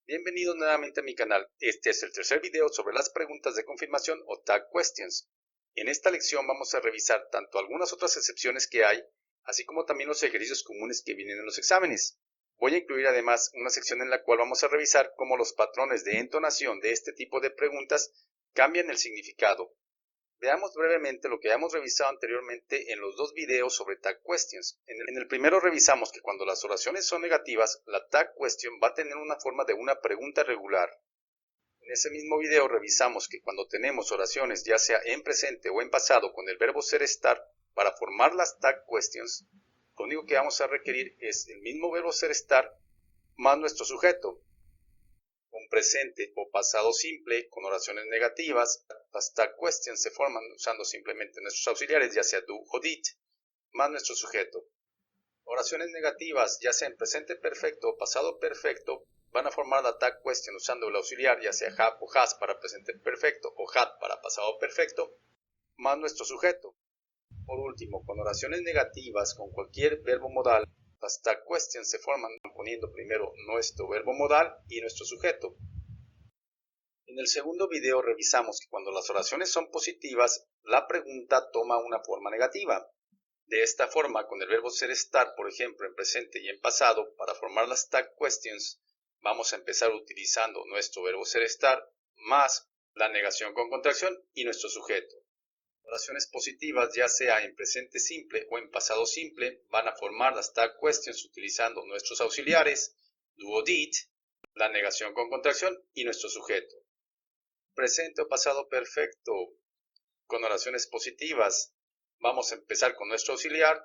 Bienvenido nuevamente a mi canal. Este es el tercer video sobre las preguntas de confirmación o tag questions. En esta lección vamos a revisar tanto algunas otras excepciones que hay, así como también los ejercicios comunes que vienen en los exámenes. Voy a incluir además una sección en la cual vamos a revisar cómo los patrones de entonación de este tipo de preguntas cambian el significado. Veamos brevemente lo que hemos revisado anteriormente en los dos videos sobre tag questions. En el primero revisamos que cuando las oraciones son negativas, la tag question va a tener una forma de una pregunta regular. En ese mismo video revisamos que cuando tenemos oraciones ya sea en presente o en pasado con el verbo ser estar, para formar las tag questions, lo único que vamos a requerir es el mismo verbo ser estar más nuestro sujeto. Con presente o pasado simple, con oraciones negativas, las tag questions se forman usando simplemente nuestros auxiliares, ya sea do o did, más nuestro sujeto. Oraciones negativas, ya sea en presente perfecto o pasado perfecto, van a formar la tag question usando el auxiliar, ya sea have o has para presente perfecto o had para pasado perfecto, más nuestro sujeto. Por último, con oraciones negativas con cualquier verbo modal, las tag questions se forman poniendo primero nuestro verbo modal y nuestro sujeto. En el segundo video revisamos que cuando las oraciones son positivas, la pregunta toma una forma negativa. De esta forma, con el verbo ser estar, por ejemplo, en presente y en pasado, para formar las tag questions, vamos a empezar utilizando nuestro verbo ser estar más la negación con contracción y nuestro sujeto. Oraciones positivas, ya sea en presente simple o en pasado simple, van a formar las tag questions utilizando nuestros auxiliares, do o did, la negación con contracción y nuestro sujeto. Presente o pasado perfecto, con oraciones positivas, vamos a empezar con nuestro auxiliar,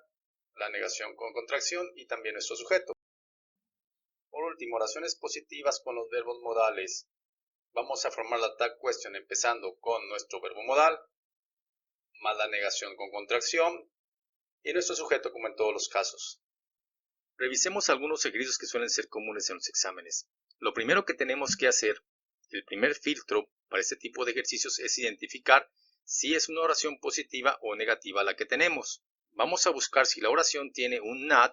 la negación con contracción y también nuestro sujeto. Por último, oraciones positivas con los verbos modales. Vamos a formar la tag question empezando con nuestro verbo modal, más la negación con contracción y nuestro sujeto como en todos los casos. Revisemos algunos ejercicios que suelen ser comunes en los exámenes. Lo primero que tenemos que hacer, el primer filtro para este tipo de ejercicios es identificar si es una oración positiva o negativa la que tenemos. Vamos a buscar si la oración tiene un not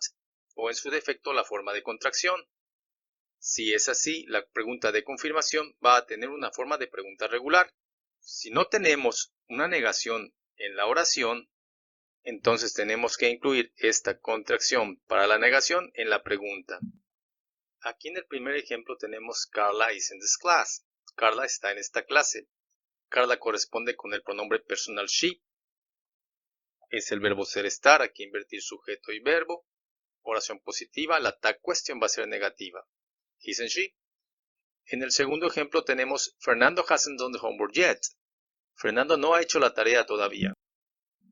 o en su defecto la forma de contracción. Si es así, la pregunta de confirmación va a tener una forma de pregunta regular. Si no tenemos una negación en la oración, entonces tenemos que incluir esta contracción para la negación en la pregunta. Aquí en el primer ejemplo tenemos Carla is in this class. Carla está en esta clase. Carla corresponde con el pronombre personal she. Es el verbo ser estar, aquí invertir sujeto y verbo. Oración positiva, la tag question va a ser negativa. Isn't she? En el segundo ejemplo tenemos Fernando hasn't done the homework yet. Fernando no ha hecho la tarea todavía.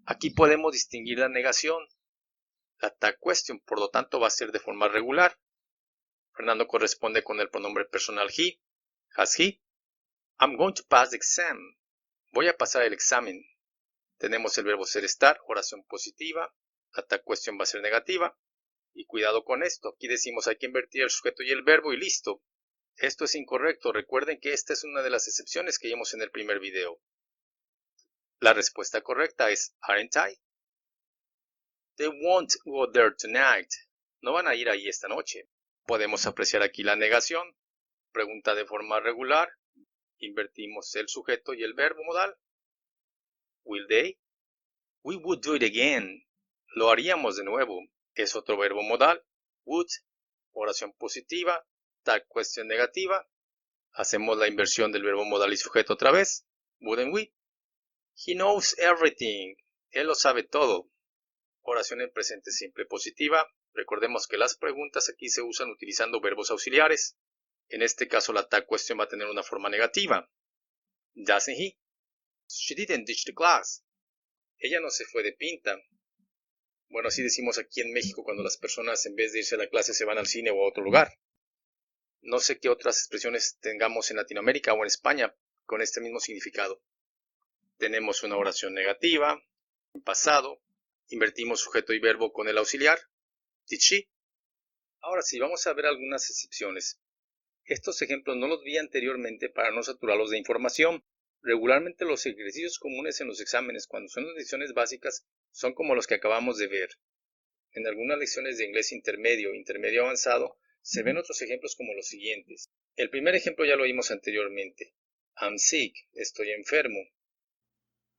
Aquí podemos distinguir la negación. La tag question, por lo tanto, va a ser de forma regular. Fernando corresponde con el pronombre personal he. Has he? I'm going to pass the exam. Voy a pasar el examen. Tenemos el verbo ser estar, oración positiva. La tag question va a ser negativa. Y cuidado con esto. Aquí decimos hay que invertir el sujeto y el verbo y listo. Esto es incorrecto. Recuerden que esta es una de las excepciones que vimos en el primer video. La respuesta correcta es aren't I? They won't go there tonight. No van a ir ahí esta noche. Podemos apreciar aquí la negación. Pregunta de forma regular. Invertimos el sujeto y el verbo modal. Will they? We would do it again. Lo haríamos de nuevo. Es otro verbo modal. Would. Oración positiva. Tag question negativa. Hacemos la inversión del verbo modal y sujeto otra vez. Wouldn't we? He knows everything. Él lo sabe todo. Oración en presente simple positiva. Recordemos que las preguntas aquí se usan utilizando verbos auxiliares. En este caso la tag question va a tener una forma negativa. Doesn't he? She didn't ditch the class. Ella no se fue de pinta. Bueno, así decimos aquí en México cuando las personas en vez de irse a la clase se van al cine o a otro lugar. No sé qué otras expresiones tengamos en Latinoamérica o en España con este mismo significado. Tenemos una oración negativa, en pasado, invertimos sujeto y verbo con el auxiliar, did she. Ahora sí, vamos a ver algunas excepciones. Estos ejemplos no los vi anteriormente para no saturarlos de información. Regularmente los ejercicios comunes en los exámenes cuando son las lecciones básicas son como los que acabamos de ver. En algunas lecciones de inglés intermedio e intermedio avanzado se ven otros ejemplos como los siguientes. El primer ejemplo ya lo vimos anteriormente. I'm sick, estoy enfermo.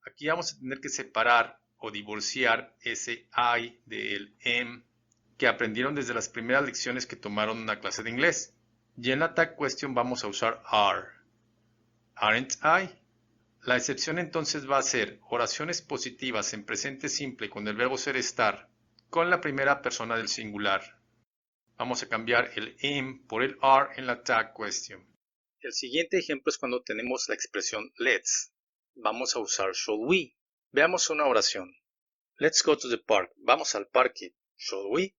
Aquí vamos a tener que separar o divorciar ese I del am que aprendieron desde las primeras lecciones que tomaron en una clase de inglés. Y en la tag question vamos a usar are. Aren't I? La excepción entonces va a ser oraciones positivas en presente simple con el verbo ser estar con la primera persona del singular. Vamos a cambiar el am por el are en la tag question. El siguiente ejemplo es cuando tenemos la expresión let's. Vamos a usar shall we. Veamos una oración. Let's go to the park. Vamos al parque. Shall we?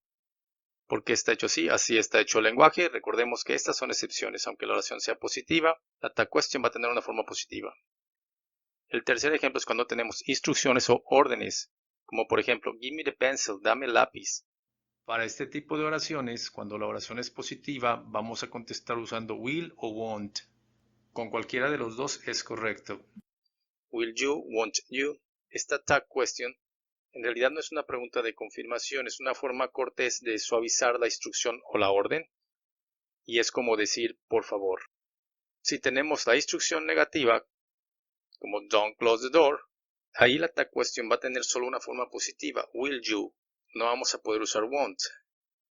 ¿Por qué está hecho así? Así está hecho el lenguaje. Recordemos que estas son excepciones. Aunque la oración sea positiva, la tag question va a tener una forma positiva. El tercer ejemplo es cuando tenemos instrucciones o órdenes, como por ejemplo, give me the pencil, dame el lápiz. Para este tipo de oraciones, cuando la oración es positiva, vamos a contestar usando will o won't. Con cualquiera de los dos es correcto. Will you, won't you? Esta tag question en realidad no es una pregunta de confirmación, es una forma cortés de suavizar la instrucción o la orden. Y es como decir, por favor. Si tenemos la instrucción negativa, como don't close the door, ahí la tag question va a tener solo una forma positiva, will you. No vamos a poder usar won't.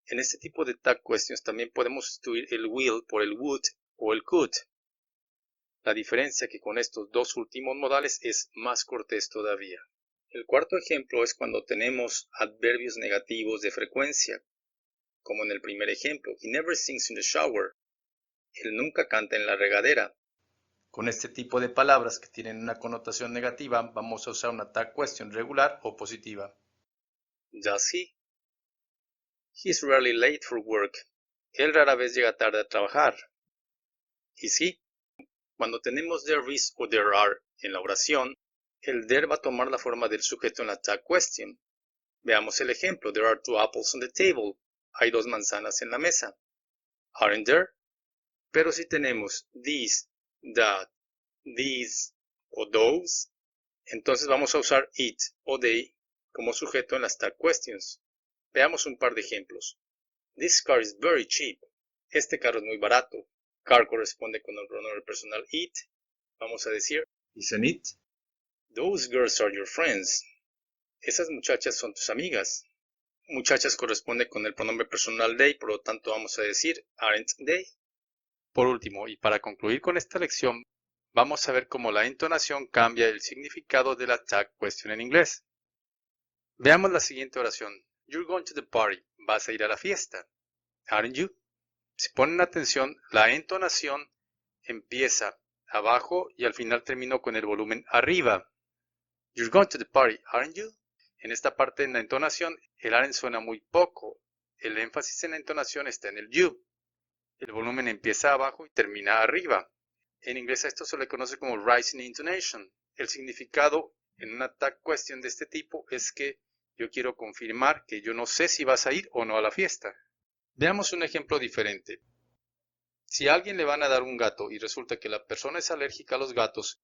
En este tipo de tag questions también podemos sustituir el will por el would o el could. La diferencia que con estos dos últimos modales es más cortés todavía. El cuarto ejemplo es cuando tenemos adverbios negativos de frecuencia, como en el primer ejemplo, he never sings in the shower. Él nunca canta en la regadera. Con este tipo de palabras que tienen una connotación negativa, vamos a usar una tag question regular o positiva. Does he? He's rarely late for work. Él rara vez llega tarde a trabajar. Is he? Cuando tenemos there is o there are en la oración, el there va a tomar la forma del sujeto en la tag question. Veamos el ejemplo. There are 2 apples on the table. Hay 2 manzanas en la mesa. Aren't there? Pero si tenemos these, that, these o those, entonces vamos a usar it o they como sujeto en las tag questions. Veamos un par de ejemplos. This car is very cheap. Este carro es muy barato. Car corresponde con el pronombre personal it. Vamos a decir, isn't it? Those girls are your friends. Esas muchachas son tus amigas. Muchachas corresponde con el pronombre personal they, por lo tanto vamos a decir, aren't they? Por último, y para concluir con esta lección, vamos a ver cómo la entonación cambia el significado de la tag question en inglés. Veamos la siguiente oración. You're going to the party. Vas a ir a la fiesta. Aren't you? Si ponen atención, la entonación empieza abajo y al final termino con el volumen arriba. You're going to the party, aren't you? En esta parte en la entonación, el aren't suena muy poco. El énfasis en la entonación está en el you. El volumen empieza abajo y termina arriba. En inglés a esto se le conoce como rising intonation. El significado en una tag question de este tipo es que yo quiero confirmar que yo no sé si vas a ir o no a la fiesta. Veamos un ejemplo diferente. Si a alguien le van a dar un gato y resulta que la persona es alérgica a los gatos,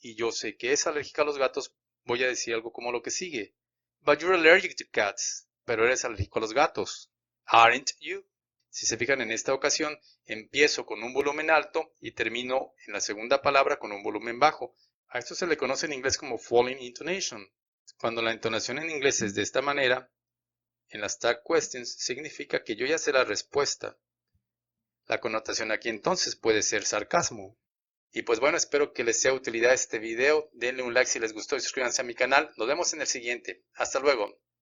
y yo sé que es alérgica a los gatos, voy a decir algo como lo que sigue. But you're allergic to cats. Pero eres alérgico a los gatos. Aren't you? Si se fijan en esta ocasión, empiezo con un volumen alto y termino en la segunda palabra con un volumen bajo. A esto se le conoce en inglés como falling intonation. Cuando la entonación en inglés es de esta manera, en las tag questions significa que yo ya sé la respuesta. La connotación aquí entonces puede ser sarcasmo. Y pues bueno, espero que les sea de utilidad este video. Denle un like si les gustó y suscríbanse a mi canal. Nos vemos en el siguiente. Hasta luego.